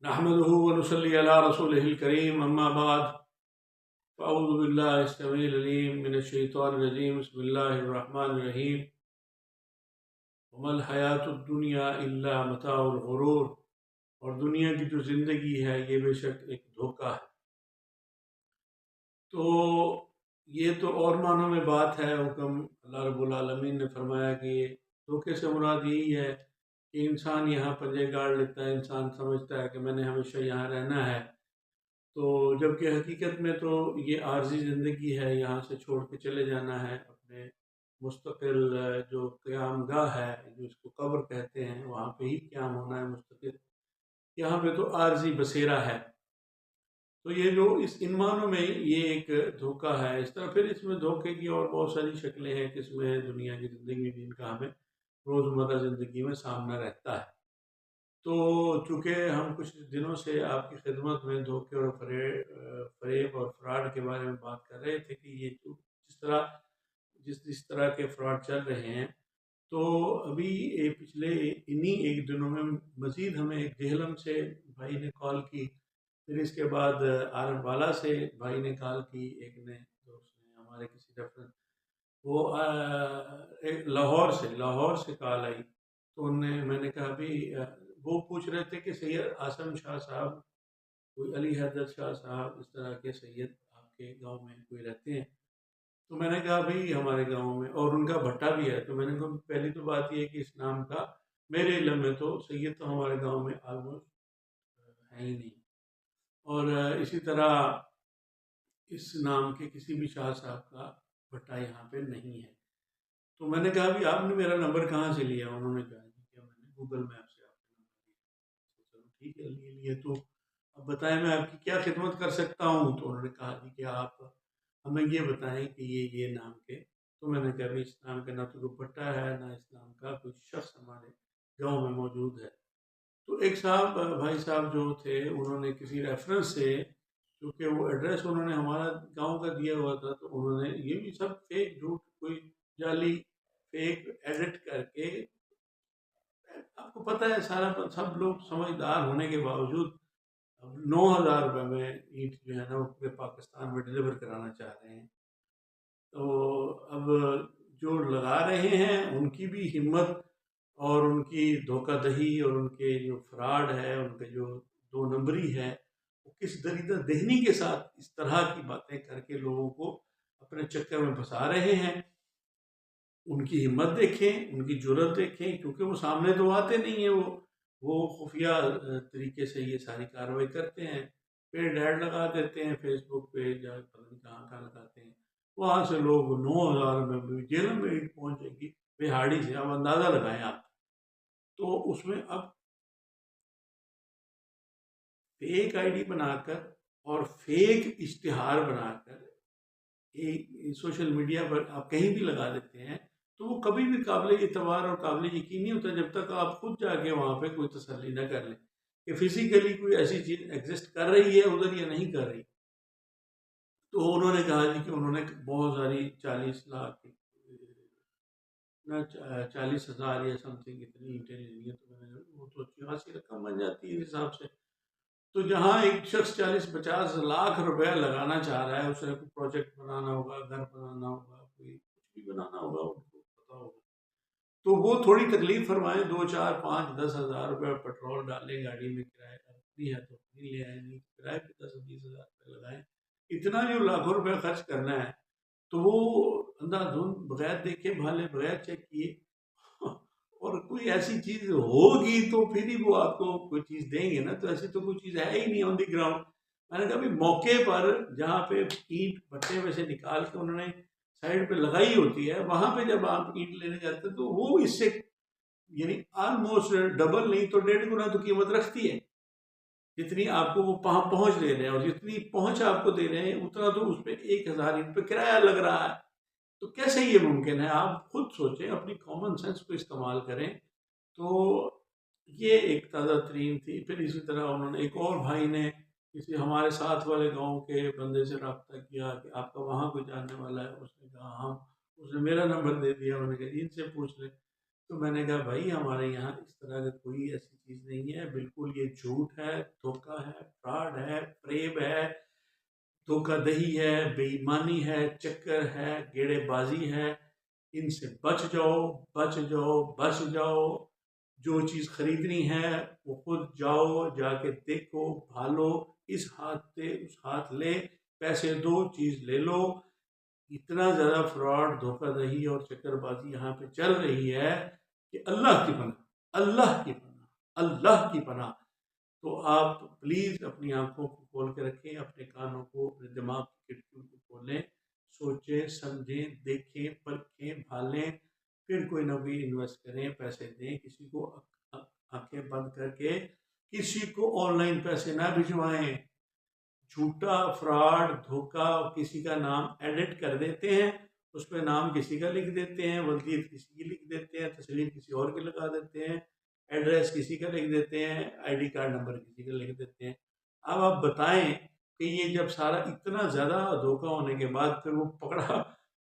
نحمده ونصلي على رسوله الكريم أما بعد فأعوذ بالله السميع العليم من الشيطان الرجيم بسم الله الرحمن الرحيم وما الحياة الدنيا إلا متاع الغرور اور دنیا کی جو زندگی ہے یہ بے شک ایک دھوکہ ہے۔ تو یہ تو اور معنوں میں بات ہے، حکم اللہ رب العالمین نے فرمایا کہ یہ دھوکے سے مراد یہی ہے کہ انسان یہاں پنجے گاڑ لیتا ہے، انسان سمجھتا ہے کہ میں نے ہمیشہ یہاں رہنا ہے، تو جبکہ حقیقت میں تو یہ عارضی زندگی ہے، یہاں سے چھوڑ کے چلے جانا ہے اپنے مستقل جو قیام گاہ ہے، جو اس کو قبر کہتے ہیں، وہاں پہ ہی قیام ہونا ہے مستقل۔ یہاں پہ تو عارضی بسیرا ہے۔ تو یہ جو اس ان معنوں میں یہ ایک دھوکہ ہے۔ اس طرح پھر اس میں دھوکے کی اور بہت ساری شکلیں ہیں کہ اس میں دنیا کی زندگی جن کا ہمیں روزمرہ زندگی میں سامنا رہتا ہے۔ تو چونکہ ہم کچھ دنوں سے آپ کی خدمت میں دھوکے اور فریب اور فراڈ کے بارے میں بات کر رہے تھے کہ یہ جس طرح جس طرح کے فراڈ چل رہے ہیں، تو ابھی پچھلے انہی ایک دنوں میں مزید ہمیں ایک جہلم سے بھائی نے کال کی، پھر اس کے بعد آرم بالا سے بھائی نے کال کی، ایک نے دوست نے ہمارے کسی ریفرنس، وہ ایک لاہور سے کال آئی، تو میں نے کہا بھی وہ پوچھ رہے تھے کہ سید اعظم شاہ صاحب، کوئی علی حیدر شاہ صاحب، اس طرح کے سید آپ کے گاؤں میں کوئی رہتے ہیں؟ تو میں نے کہا بھائی ہمارے گاؤں میں، اور ان کا بھٹا بھی ہے، تو میں نے کہا پہلی تو بات یہ ہے کہ اس نام کا میرے علم میں تو سید تو ہمارے گاؤں میں آلموسٹ ہے ہی نہیں، اور اسی طرح اس نام کے کسی بھی شاہ صاحب کا بھٹا یہاں پہ نہیں ہے۔ تو میں نے کہا بھی آپ نے میرا نمبر کہاں سے لیا؟ انہوں نے کہا جی کہ میں نے گوگل میپ سے آپ کا نمبر لیا۔ چلو ٹھیک ہے، لیے تو اب بتائیں میں آپ کی کیا خدمت کر سکتا ہوں؟ تو انہوں نے کہا جی کہ آپ ہمیں یہ بتائیں کہ یہ نام کے، تو میں نے کہا بھی اس نام کا نہ تو کوئی پٹا ہے، نہ اس نام کا کوئی شخص ہمارے گاؤں میں موجود ہے۔ تو ایک صاحب بھائی صاحب جو تھے، انہوں نے کسی ریفرنس سے، کیونکہ وہ ایڈریس انہوں نے ہمارا گاؤں کا دیا ہوا تھا، تو انہوں نے یہ بھی سب فیک جھوٹ، کوئی جعلی فیک ایڈٹ کر کے، آپ کو پتہ ہے سارا سب لوگ سمجھدار ہونے کے باوجود 9,000 روپے میں اینٹ جو ہے نا وہ پورے پاکستان میں ڈلیور کرانا چاہ رہے ہیں۔ تو اب جو لگا رہے ہیں ان کی بھی ہمت اور ان کی دھوکہ دہی اور ان کے جو فراڈ ہے، ان کے جو دو نمبری ہے، وہ کس دریدہ ذہنی کے ساتھ اس طرح کی باتیں کر کے لوگوں کو اپنے چکر میں پھنسا رہے ہیں۔ ان کی ہمت دیکھیں، ان کی جرت دیکھیں، کیونکہ وہ سامنے تو آتے نہیں ہیں، وہ خفیہ طریقے سے یہ ساری کارروائی کرتے ہیں، پیڈ ایڈ لگا دیتے ہیں فیس بک پہ، یا پتہ نہیں کہاں کہاں لگاتے ہیں، وہاں سے لوگ 9,000 میں جیل میں پہنچے گی بہاڑی سے، اب اندازہ لگائیں آپ۔ تو اس میں اب فیک آئی ڈی بنا کر اور فیک اشتہار بنا کر سوشل میڈیا پر آپ کہیں بھی لگا دیتے ہیں، تو وہ کبھی بھی قابل اعتبار اور قابل یقین نہیں ہوتا جب تک آپ خود جا کے وہاں پہ کوئی تسلی نہ کر لیں کہ فزیکلی کوئی ایسی چیز ایگزسٹ کر رہی ہے ادھر یا نہیں کر رہی۔ تو انہوں نے کہا جی کہ انہوں نے بہت ساری 40 لاکھ نہ 40,000 یا سم تھنگ اتنی اینٹیں لینی ہے، تو وہ تو اچھی خاصی رقم بن جاتی ہے اس حساب سے۔ تو جہاں ایک شخص 40-50 لاکھ روپے لگانا چاہ رہا ہے، اسے کوئی پروجیکٹ بنانا ہوگا، گھر بنانا ہوگا، کوئی کچھ بھی بنانا ہوگا، ان کو پتا ہوگا، تو وہ تھوڑی تکلیف فرمائیں، 2 4 5 10 ہزار روپے پیٹرول ڈالیں گاڑی میں، کرایہ اپنی ہے تو اپنی لے آئیں، نہیں کرایہ پہ 10-20 ہزار روپے لگائیں، اتنا جو لاکھوں روپے خرچ کرنا ہے تو وہ اندھا دھند بغیر دیکھے بھالے بغیر چیک کیے اور کوئی ایسی چیز ہوگی تو پھر ہی وہ آپ کو کوئی چیز دیں گے نا، تو ایسی تو کوئی چیز ہے ہی نہیں آن دی گراؤنڈ۔ میں نے کہا بھی موقع پر جہاں پہ اینٹ بھٹے میں سے نکال کے انہوں نے سائڈ پہ لگائی ہوتی ہے، وہاں پہ جب آپ اینٹ لینے جاتے ہیں تو وہ اس سے یعنی آلموسٹ ڈبل نہیں تو 1.5 گنا تو قیمت رکھتی ہے، جتنی آپ کو وہ پہنچ دے رہے ہیں، اور جتنی پہنچ آپ کو دے رہے ہیں اتنا تو اس پہ 1,000 اینٹ پہ کرایہ لگ رہا ہے۔ تو کیسے یہ ممکن ہے؟ آپ خود سوچیں، اپنی کامن سینس کو استعمال کریں۔ تو یہ ایک تازہ ترین تھی۔ پھر اسی طرح انہوں نے ایک اور بھائی نے کسی ہمارے ساتھ والے گاؤں کے بندے سے رابطہ کیا کہ آپ کا وہاں کوئی جاننے والا ہے؟ اس نے کہا ہم، اس نے میرا نمبر دے دیا، انہوں نے کہا ان سے پوچھ لیں۔ تو میں نے کہا بھائی ہمارے یہاں اس طرح کا کوئی ایسی چیز نہیں ہے، بالکل یہ جھوٹ ہے، دھوکہ ہے، فراڈ ہے، فریب ہے، دھوکہ دہی ہے، بے ایمانی ہے، چکر ہے، گیڑے بازی ہے، ان سے بچ جاؤ، بچ جاؤ، بچ جاؤ۔ جو چیز خریدنی ہے وہ خود جاؤ، جا کے دیکھو، بھالو، اس ہاتھ سے اس ہاتھ لے، پیسے دو، چیز لے لو۔ اتنا زیادہ فراڈ، دھوکہ دہی اور چکر بازی یہاں پہ چل رہی ہے کہ اللہ کی پناہ، اللہ کی پناہ، اللہ کی پناہ۔ تو آپ پلیز اپنی آنکھوں کو کھول کے رکھیں، اپنے کانوں کو، اپنے دماغ کی کھڑکیوں کو کھولیں، سوچیں، سمجھیں، دیکھیں، پرکھیں، بھالیں، پھر کوئی نہ کوئی انویسٹ کریں، پیسے دیں کسی کو، آنکھیں بند کر کے کسی کو آن لائن پیسے نہ بھجوائیں۔ جھوٹا، فراڈ، دھوکا، کسی کا نام ایڈٹ کر دیتے ہیں، اس پہ نام کسی کا لکھ دیتے ہیں، ولدیت کسی کی لکھ دیتے ہیں، تصویر کسی اور کی لگا دیتے ہیں، ایڈریس کسی کا لکھ دیتے ہیں، آئی ڈی کارڈ نمبر کسی کا لکھ دیتے ہیں۔ اب آپ بتائیں کہ یہ جب سارا اتنا زیادہ دھوکا ہونے کے بعد پھر وہ پکڑا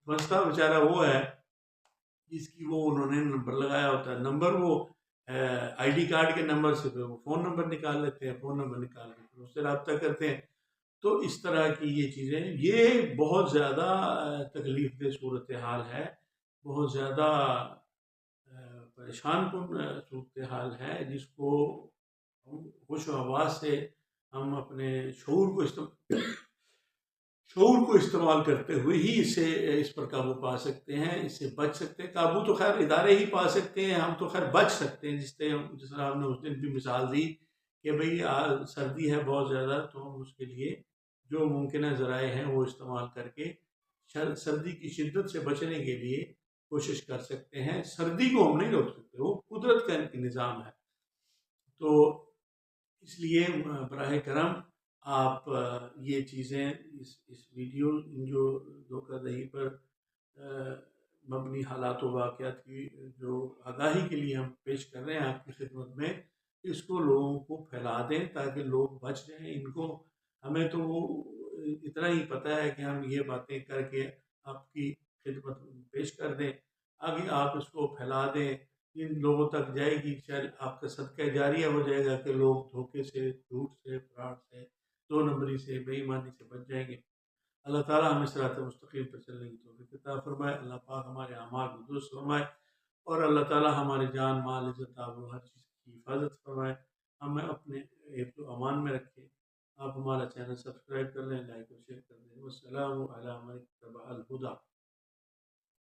پھنستا بیچارہ وہ ہے جس کی وہ انہوں نے نمبر لگایا ہوتا ہے۔ نمبر وہ آئی ڈی کارڈ کے نمبر سے پھر وہ فون نمبر نکال لیتے ہیں، فون نمبر نکال کے پھر اس سے رابطہ کرتے ہیں۔ تو اس طرح کی یہ چیزیں، یہ بہت زیادہ تکلیف دہ صورتحال ہے، بہت زیادہ پریشان کن صورتحال ہے، جس کو ہم ہوش و حواس سے ہم اپنے شعور کو استعمال کرتے ہوئے ہی اس پر قابو پا سکتے ہیں، اس سے بچ سکتے ہیں۔ قابو تو خیر ادارے ہی پا سکتے ہیں، ہم تو خیر بچ سکتے ہیں، جس طرح ہم نے اس دن بھی مثال دی کہ بھئی سردی ہے بہت زیادہ، تو ہم اس کے لیے جو ممکنہ ذرائع ہیں وہ استعمال کر کے سردی کی شدت سے بچنے کے لیے کوشش کر سکتے ہیں۔ سردی کو ہم نہیں روک سکتے، وہ قدرت کا نظام ہے۔ تو اس لیے براہ کرم آپ یہ چیزیں، اس ویڈیو، جو دھوکہ دہی پر مبنی حالات و واقعات کی جو آگاہی کے لیے ہم پیش کر رہے ہیں آپ کی خدمت میں، اس کو لوگوں کو پھیلا دیں تاکہ لوگ بچ جائیں۔ ان کو، ہمیں تو وہ اتنا ہی پتہ ہے کہ ہم یہ باتیں کر کے آپ کی خدمت میں پیش کر دیں، آگے آپ اس کو پھیلا دیں، ان لوگوں تک جائے گی، شاید آپ کا صدقہ جاریہ ہو جائے گا کہ لوگ دھوکے سے، جھوٹ سے، فراڈ سے، دو نمبری سے، بے ایمانی سے بچ جائیں گے۔ اللہ تعالیٰ ہمیں صراط مستقیم پر چلنے کی توفیق عطا فرمائے۔ اللہ پاک ہمارے اعمال کو درست فرمائے، اور اللہ تعالیٰ ہماری جان، مال، عزت، آبرو، ہر چیز کی حفاظت فرمائے، ہمیں اپنے حفظ و امان میں رکھے۔ آپ ہمارا چینل سبسکرائب کر لیں، لائک اور شیئر کر دیں۔ والسلام علی من اتبع الہدی۔